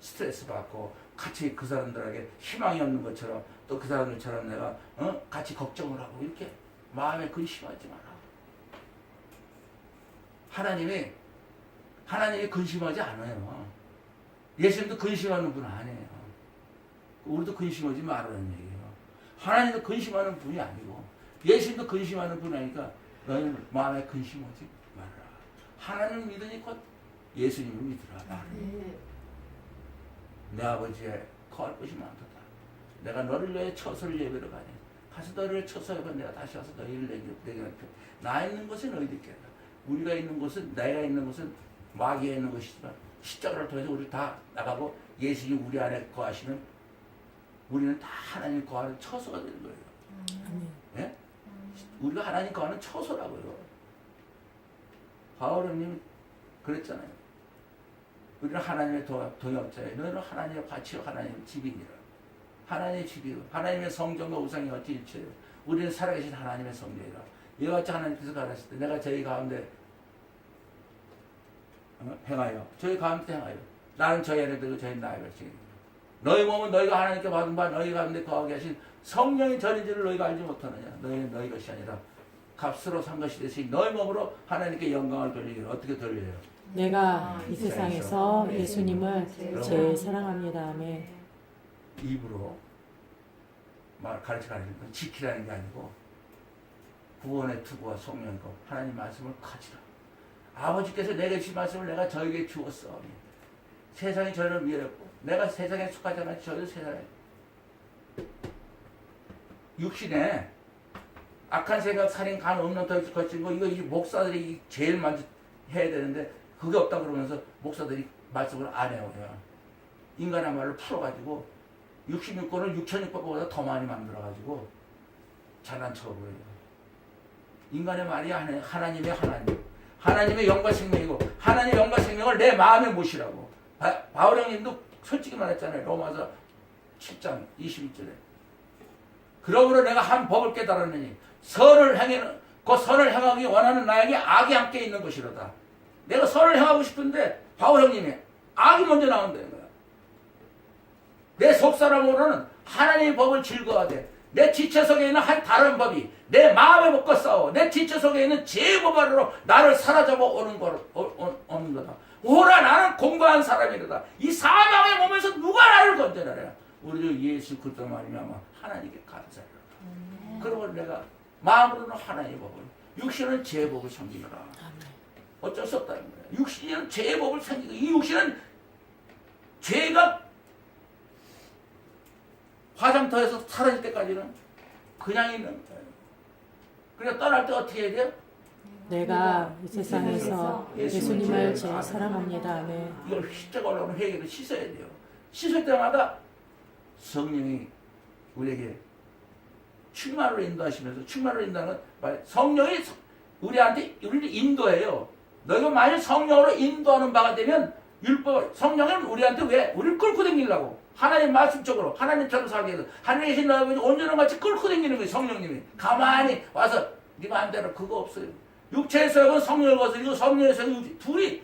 스트레스 받고 같이 그 사람들에게 희망이 없는 것처럼 또 그 사람들처럼 내가 같이 걱정을 하고 이렇게 마음에 근심하지 마라. 하나님이 근심하지 않아요. 예수님도 근심하는 분 아니에요. 우리도 근심하지 말라는 얘기예요. 하나님도 근심하는 분이 아니고 예수님도 근심하는 분 아니까 너희는 마음에 근심하지 말아라. 하나님을 믿으니 곧 예수님을 믿으라. 내 아버지의 거할 것이 많도다. 내가 너를 위해 처소를 예배로 가니 가서 너를 처소 예배 내가 다시 와서 너희를 내게 할게. 나 있는 곳은 너희들께라. 우리가 있는 곳은 내가 있는 곳은 마귀에 있는 것이지만 십자가를 통해서 우리 다 나가고 예수님 우리 안에 거하시는 우리는 다 하나님 거하는 처소가 되는 거예요. 예? 우리가 하나님 거하는 처소라고요. 바울님 그랬잖아요. 우리는 하나님의 동역자예요. 너희는 하나님의 밭이요 하나님의 집이니라. 하나님의 집이요. 하나님의 성전과 우상이 어찌 일체요. 우리는 살아계신 하나님의 성전이라. 이와 같이 하나님께서 가르쳤을 때 내가 저희 가운데 행하여 저희 가운데 행하여 나는 저희 안에 들고 저희 나의 백성이니라. 너희 몸은 너희가 하나님께 받은 바 너희 가운데 거하게 하신 성령의 전인지를 너희가 알지 못하느냐. 너희는 너희 것이 아니라 값으로 산 것이 되시니 너희 몸으로 하나님께 영광을 돌리기를 어떻게 돌려요? 내가 이 세상에서 예수님을 제일 사랑합니다. 아멘. 입으로 가르치라는 건 지키라는 게 아니고 구원의 투구와 성령이고 하나님 말씀을 가지라. 아버지께서 내게 주신 말씀을 내가 저에게 주었어. 세상이 저를 미워했고 내가 세상에 속하지 않아 저희도 세상에 육신에 악한 생각, 살인, 간, 없는 더 거친 거 이거 목사들이 제일 먼저 해야 되는데 그게 없다 그러면서 목사들이 말씀을 안 해요. 인간의 말을 풀어가지고 66권을 6,600권보다 더 많이 만들어가지고 잘난 척을 해요. 인간의 말이 하나님의 하나님의 영과 생명이고 하나님의 영과 생명을 내 마음에 모시라고. 바울 형님도 솔직히 말했잖아요. 로마서 7장 22절에 그러므로 내가 한 법을 깨달았느니 선을 행하기 원하는 나에게 악이 함께 있는 것이로다. 내가 선을 행하고 싶은데 바울 형님이 악이 먼저 나온다는 거야. 내 속사람으로는 하나님의 법을 즐거워하되 내 지체 속에 있는 한 다른 법이 내 마음에 먹고 싸워 내 지체 속에 있는 죄의 법 아래로 나를 사로잡아 오는 거다. 오라 나는 공고한 사람이로다. 이 사망의 몸에서 누가 나를 건져내랴. 우리 주 예수 그리스도 말미암아 하나님께 감사하라. 그러면 내가 마음으로는 하나님의 법을 육신은 죄의 법을 섬기노라. 어쩔 수 없다는 거야. 육신은 죄의 법을 섬기고 이 육신은 죄가 화장터에서 사라질 때까지는 그냥 있는 거예요. 그러니까 떠날 때 어떻게 해야 돼요? 내가 이 세상에서 예수님을 제일 사랑합니다. 아멘. 이걸 십자가 올라오는 회개를 씻어야 돼요. 씻을 때마다 성령이 우리에게 충만으로 인도하시면서 충만으로 인도하는 건 성령이 우리한테 우리를 인도해요. 너희가 만약 성령으로 인도하는 바가 되면 율법 성령은 우리한테 왜 우리를 끌고 다니려고 하나님 말씀 쪽으로 하나님처럼 살게 해서 하늘에 계신 너희가 온전한 같이 끌고 다니는 거예요. 성령님이 가만히 와서 네 마음대로 그거 없어요. 육체의 소욕은 성령을 거스리고 성령의 소욕은 둘이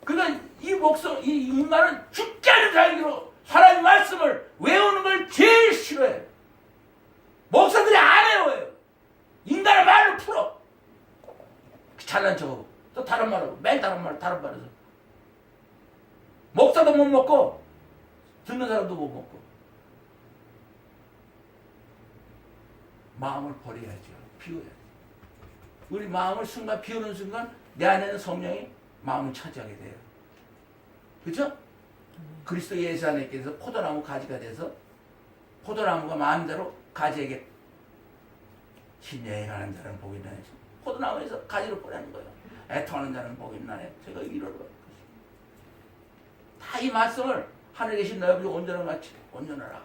그러니까 이 목성 이 인간은 죽지 않은 살기로 하나님 말씀을 외우는 걸 제일 싫어해. 목사들이 안 외워요. 인간의 말을 풀어. 잘난 척하고 또 다른 말하고 맨 다른 말해서 목사도 못 먹고 듣는 사람도 못 먹고 마음을 버려야죠. 비워야죠. 우리 마음을 순간 비우는 순간 내 안에는 성령이 마음을 차지하게 돼요. 그렇죠? 그리스도 예수 안에 있게 돼서 포도나무 가지가 돼서 포도나무가 마음대로 가지에게 신여행하는 자는 복이 있나요? 포도나무에서 가지를 보내는 거예요. 애통하는 자는 복이 있나요? 제가 이러러 다 이 말씀을 하늘에 계신 너희 아버지 온전한 같이 온전하라.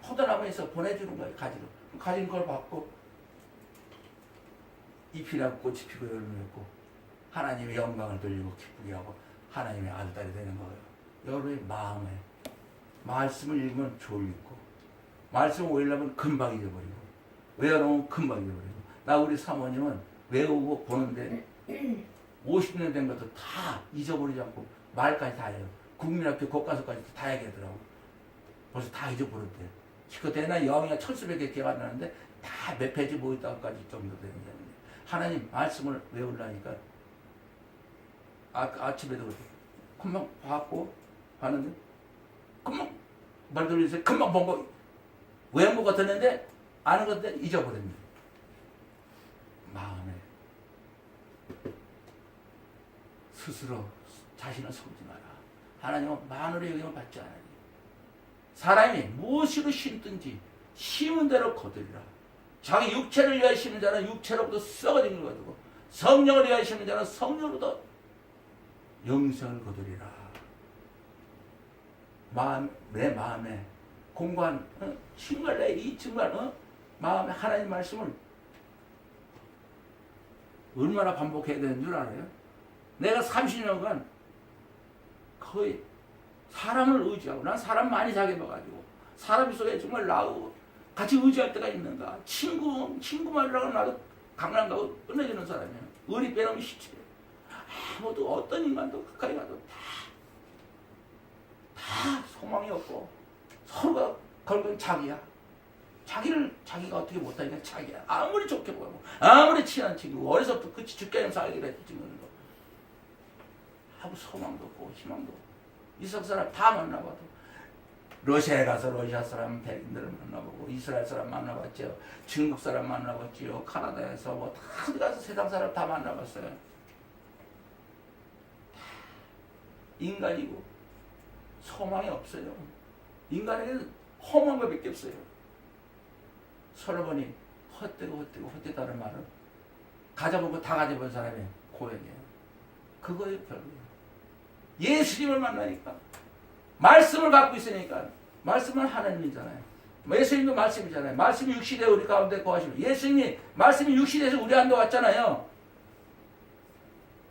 포도나무에서 보내주는 거예요. 가지로. 가진 걸 받고 잎이 나고 꽃이 피고 열매 맺고 하나님의 영광을 돌리고 기쁘게 하고 하나님의 아들딸이 되는 거예요. 여러분의 마음에 말씀을 읽으면 졸리고 말씀을 외우려면 금방 잊어버리고 외워놓으면 금방 잊어버리고 나 우리 사모님은 외우고 보는데 50년 된 것도 다 잊어버리지 않고 말까지 다 해요. 국민학교 교과서까지 다 얘기하더라고. 벌써 다 잊어버렸대. 기껏해나 영이가 1100개 기억 안 나는데 다 몇 페이지 뭐 있다고까지 정도 되는 게 하나님 말씀을 외우려니까 아침에도 그렇게 금방 봤는데 금방 말 돌리세요. 금방 본 거 외운 것 같았는데 아는 건데 잊어버렸네. 마음에 스스로 자신을 속지 마라. 하나님은 마누의 영향을 받지 않으니 사람이 무엇으로 심든지 심은 대로 거두리라. 자기 육체를 위하여 심는 자는 육체로부터 썩어지는 걸 거두고 성령을 위하여 심는 자는 성령으로부터 영생을 거두리라. 내 마음에 공부한 정말 이 정말 마음에 하나님 말씀을 얼마나 반복해야 되는 줄 알아요? 내가 30년간 거의 사람을 의지하고 난 사람 많이 사귀어봐가지고 사람 속에 정말 나하고 같이 의지할 때가 있는가. 친구 말이라고 나도 강남 가고 끝내주는 사람이야. 의리 빼놓으면 시체. 아무도 어떤 인간도 가까이 가도 다 소망이 없고 서로가 걸건 자기야. 자기가 어떻게 못하니까 자기야. 아무리 좋게 보고 아무리 친한 친구 어려서부터 그치 죽게 살기로 했지 친구는 하고 소망도 없고 희망도 없고 이스라엘 사람 다 만나봐도 러시아에 가서 러시아 사람 백인들을 만나보고 이스라엘 사람 만나봤죠. 중국 사람 만나봤지요. 카나다에서 뭐 다 어디 가서 세상 사람 다 만나봤어요. 다 인간이고 소망이 없어요. 인간에게는 험한 것밖에 없어요. 솔로몬이 헛되다는 말은 가져본 거 다 가져본 사람의 고백이에요. 그거의 별로예요. 예수님을 만나니까 말씀을 갖고 있으니까 말씀은 하나님이잖아요. 예수님도 말씀이잖아요. 말씀이 육시되어 우리 가운데 거하시고 예수님이 말씀이 육시돼서 우리 안에 왔잖아요.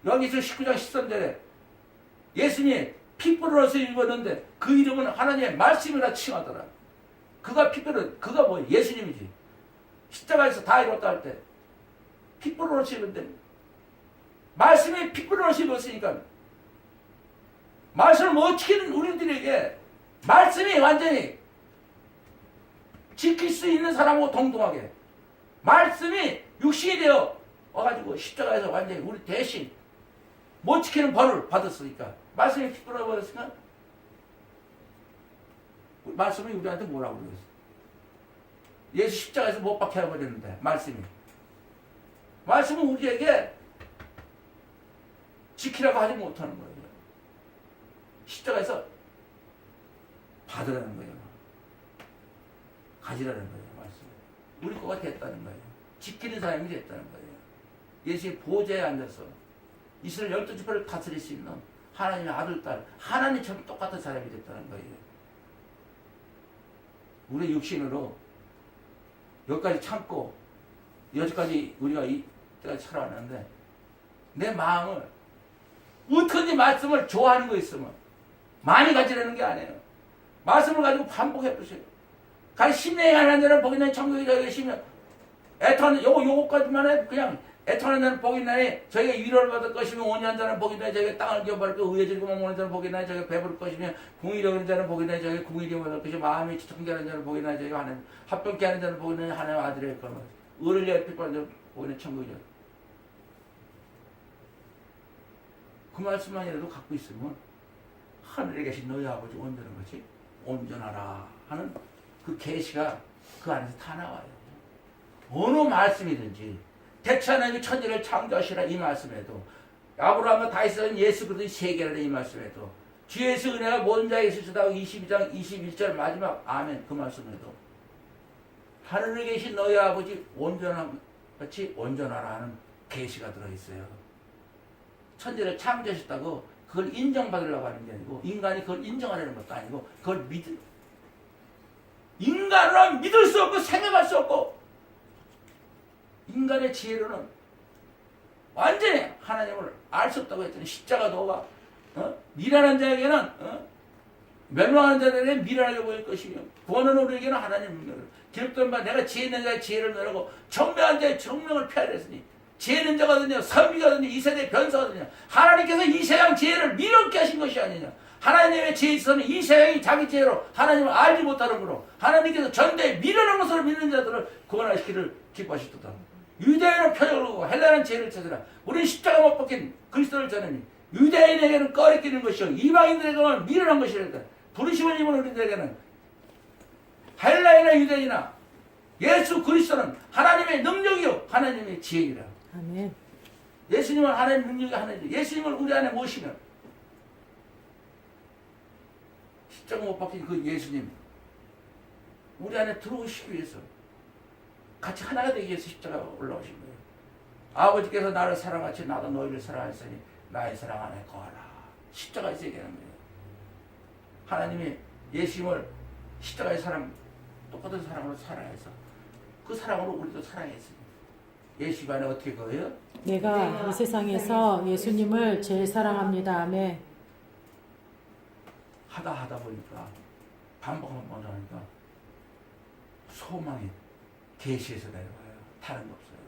여기서 19장 13절에 예수님이 핏불을 입었는데 그 이름은 하나님의 말씀이라 칭하더라. 그가 뭐 예수님이지. 십자가에서 다 이뤘다 할 때 핏불을 입었는데 말씀이 핏불을 입었으니까 말씀을 못 지키는 우리들에게 말씀이 완전히 지킬 수 있는 사람하고 동등하게 말씀이 육신이 되어 와가지고 십자가에서 완전히 우리 대신 못 지키는 벌을 받았으니까 말씀이 핏불어 버렸으니까 말씀이 우리한테 뭐라고 그랬어? 예수 십자가에서 못 박혀 버렸는데 말씀은 우리에게 지키라고 하지 못하는 거예요. 십자가에서 받으라는 거예요. 가지라는 거예요. 말씀. 우리 거가 됐다는 거예요. 지키는 사람이 됐다는 거예요. 예수의 보좌에 앉아서 이스라엘 12지파를 다스릴 수 있는 하나님의 아들, 딸, 하나님처럼 똑같은 사람이 됐다는 거예요. 우리 육신으로 여기까지 참고 여기까지 우리가 이때까지 살아왔는데 내 마음을 어떻게든지 말씀을 좋아하는 거 있으면 많이 가지라는 게 아니에요. 말씀을 가지고 반복해 보세요. 가히 심령이 가난한 자는 복이 나니 천국에 저희가 계시면 애통하는 요거까지만 해 그냥 애통하는 자는 복이 나니 저희가 위로를 받을 것이며 온유한 자는 복이 나니 저희가 땅을 기업할 거 의해지고 먹는 자는 복이 나니 저희가 배부를 것이며 궁일이 여기는 자는 복이 나니 저희가 궁일이 받을 것이며 마음이 청결한 자는 복이 나니 저희가 하나님 합병케 하는 자는 복이 나니 하나님 아들의 거는 의를 위하여 핏바른 자는 복이 나니 천국이죠. 그 말씀만이라도 갖고 있으면 하늘에 계신 너희 아버지 온전한 것이 온전하라 하는 그 계시가 그 안에서 다 나와요. 어느 말씀이든지 대체 하나님이 천지를 창조하시라 이 말씀에도 아브라함과 다윗은 예수 그리스도의 세계라는 이 말씀에도 주 예수 은혜가 모든 자에게 있으시다고 22장 21절 마지막 아멘 그 말씀에도 하늘에 계신 너희 아버지 온전한 것이 온전하라 하는 계시가 들어있어요. 천지를 창조하셨다고 그걸 인정받으려고 하는 게 아니고 인간이 그걸 인정하려는 것도 아니고 그걸 인간으로 믿을 수 없고 생각할 수 없고 인간의 지혜로는 완전히 하나님을 알 수 없다고 했더니 십자가 도가 미련한 자에게는 멸망하는 자들에게는 미련하게 보일 것이며 구원은 우리에게는 하나님의 능력을 기록된 바 내가 지혜 있는 자의 지혜를 내라고 정명한 자의 정명을 피하려 했으니 지혜는 자거든요. 선비거든요. 이 세대 변사거든요. 하나님께서 이 세상 지혜를 미련케 하신 것이 아니냐. 하나님의 지혜에 있어서는 이 세상이 자기 지혜로 하나님을 알지 못하는 거로 하나님께서 전대에 미련한 것으로 믿는 자들을 구원하시기를 기뻐하셨다. 유대인은 표적을 보고 헬라는 지혜를 찾으라. 우리는 십자가 못 박힌 그리스도를 전하니 유대인에게는 꺼리끼는 것이요 이방인들에게는 미련한 것이라다. 부르심을 입은 우리들에게는 헬라이나 유대인이나 예수 그리스도는 하나님의 능력이요 하나님의 지혜이라. 아멘. 예수님은 하나님의 능력이 하나님. 예수님을 우리 안에 모시면 십자가 못 박힌 그 예수님 우리 안에 들어오시기 위해서 같이 하나가 되기 위해서 십자가 올라오신 거예요. 아버지께서 나를 사랑하시 나도 너희를 사랑하였으니 나의 사랑 안에 거하라. 십자가에서 얘기하는 거예요. 하나님이 예수님을 십자가의 사랑 똑같은 사랑으로 사랑해서 그 사랑으로 우리도 사랑했습니다. 예수 안에 어떻게 거예요? 내가 이 세상에서 예수님을 제일 사랑합니다. 아멘. 하다 보니까 반복하면 하니까 소망이 계시에서 내려와요. 다른 거 없어요.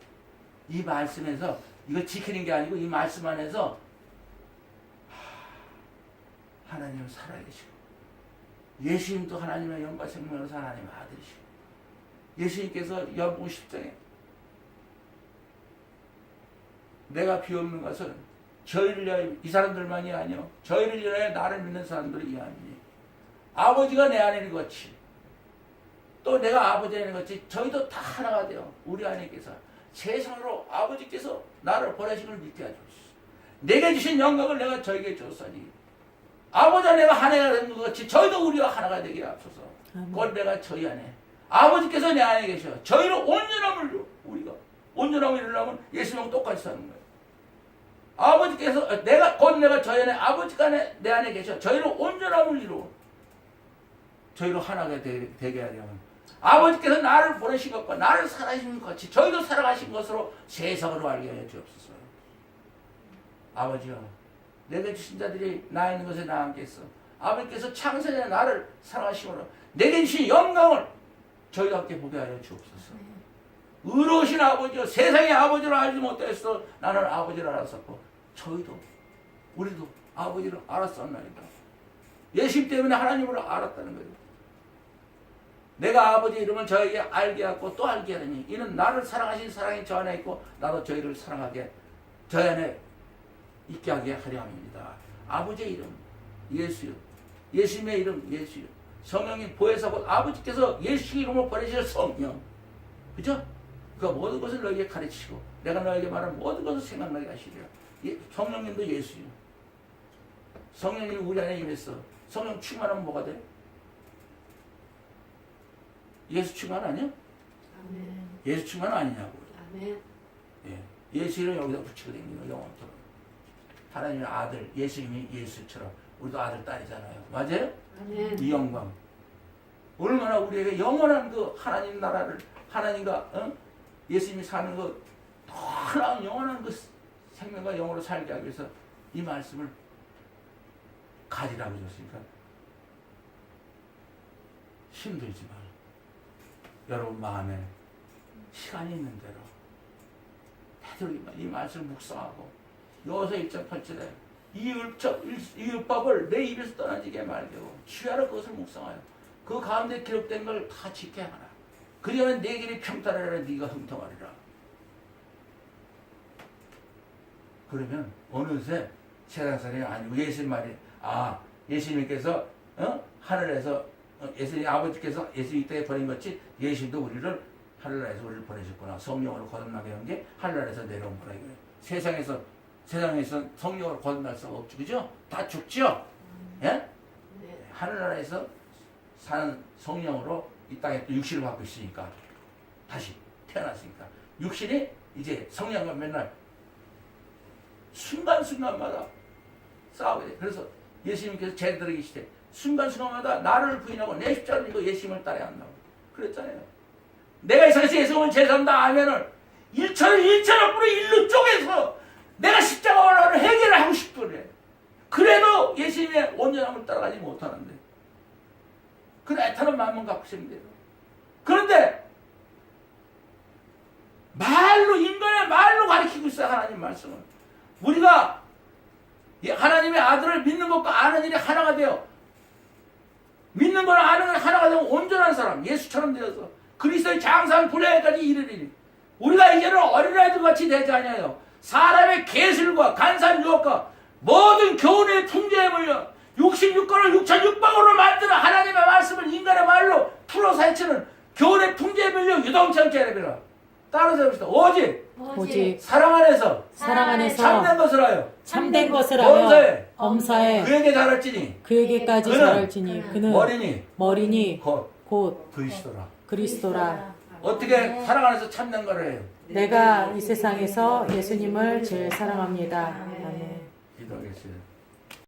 이 말씀에서 이거 지키는 게 아니고 이 말씀 안에서 하나님은 살아계시고 예수님도 하나님의 영과 생명으로서 하나님의 아들이시고 예수님께서 연봉 10장에 내가 비옵는 것은 저희를 위하여 이 사람들만이 아니요 저희를 위하여 나를 믿는 사람들을 위하니 아버지가 내 안에 있는 것이 또 내가 아버지 안에 있는 것이 저희도 다 하나가 되어 우리 안에 계서 세상으로 아버지께서 나를 보내신 걸 믿게 하소서. 내게 주신 영광을 내가 저에게 줬으니 아버지와 내가 하나가 되는 것 같이 저희도 우리와 하나가 되게 하소서. 그건 내가 저희 안에 아버지께서 내 안에 계셔 저희로 온전함을 우리가 온전함을 이루려면 예수님과 똑같이 사는 거예요. 아버지께서 내가 저희 안에 아버지가 내 안에 계셔 저희로 온전함을 이루어 저희로 하나가 되게 하려면 아버지께서 나를 보내신 것과 나를 살아가신 것 같이 저희도 살아가신 것으로 세상으로 알게 하여 주옵소서. 아버지여 내게 주신 자들이 나 있는 것에 나 함께 있어 아버지께서 창세전에 나를 사랑하심으로 내게 주신 영광을 저희도 함께 보게 하여 주옵소서. 의로우신 아버지여 세상의 아버지를 알지 못했어 나는 아버지를 알았었고 저희도 우리도 아버지를 알았었나이다. 예수님 때문에 하나님을 알았다는 거예요. 내가 아버지 이름을 저에게 알게 하고 또 알게 하느니 이는 나를 사랑하신 사랑이 저 안에 있고 나도 저희를 사랑하게 저 안에 있게 하게 하려 합니다. 아버지의 이름 예수요 예수님의 이름 예수요 성령님 보혜사 곧 아버지께서 예수 이름으로 보내실 성령 그죠? 그 모든 것을 너에게 가르치고 내가 너에게 말한 모든 것을 생각나게 하시리라. 성령님도 예수요 성령님이 우리 안에 임했어. 성령 충만하면 뭐가 돼? 예수 충만 아니야? 아멘. 예수 충만 아니냐고. 아멘. 예. 예수 이름 여기다 붙이고 다니는 거 영원토록. 하나님의 아들 예수님이 예수처럼 우리도 아들 딸이잖아요. 맞아요? 아멘. 이 영광. 얼마나 우리에게 영원한 그 하나님 나라를 하나님과 예수님이 사는 그 하나님 영원한 그 생명과 영으로 살게 하기 위해서 이 말씀을 가지라고 줬으니까 힘들지만 여러분 마음에 시간이 있는 대로 되도록이면 이 말씀을 묵상하고 여호수아 1장 8절에 이 율법을 내 입에서 떠나지게 말고 주야로 그것을 묵상하여 그 가운데 기록된 걸 다 지켜 하라. 그리하면 내 길이 평탄하리라 네가 흥통하리라. 그러면 어느새 세상 사람이 아니고 예수님 말이 예수님께서 하늘에서 예수님 아버지께서 예수님 이 땅에 보낸 것이 예수님도 우리를 하늘나라에서 우리를 보내셨구나. 성령으로 거듭나게 한 게 하늘나라에서 내려온 거라 이거예요. 세상에서 성령으로 거듭날 수가 없죠. 그죠? 다 죽죠? 예? 네. 하늘나라에서 사는 성령으로 이 땅에 또 육신을 받고 있으니까 다시 태어났으니까 육신이 이제 성령과 맨날 순간순간마다 싸우게 돼. 그래서 예수님께서 제자들에게 계시되 순간순간마다 나를 부인하고 내 십자가를 지고 예수님을 따라야 한다고 그랬잖아요. 내가 이 세상에서 예수님을 제사한다 하면은 일천을 뿌려 일루 쪼개서 내가 십자가를 해결을 하고 싶더래. 그래도 예수님의 온전함을 따라가지 못하는데 그래 애타는 마음은 갖고 싶은데요. 그런데 말로, 인간의 말로 가르치고 있어요. 하나님 말씀을. 우리가 하나님의 아들을 믿는 것과 아는 일이 하나가 돼요. 믿는 거랑 아는 건 하나가 되면 온전한 사람, 예수처럼 되어서 그리스도의 장상 분량까지 이르리니 우리가 이제는 어린아이들 같이 되지 아니하여 사람의 계술과 간사한 유혹과 모든 교훈의 풍조에 물려 66권을 6,600으로 만드는 하나님의 말씀을 인간의 말로 풀어서 해치는 교훈의 풍조에 물려 유동치 않리라. 따라서 봅시다. 오직 사랑 안에서 사랑 안에서 참된 것을 하여 참된 것을 범사에 하여 범사에 그에게 자랄지니 그에게까지 그는 자랄지니 그는 머리니 곧 곧 그리스도라. 그리스도라. 어떻게 사랑 안에서 참된 거를 해요? 내가 이 세상에서 예수님을 제일 사랑합니다. 아멘. 기도하겠습니다.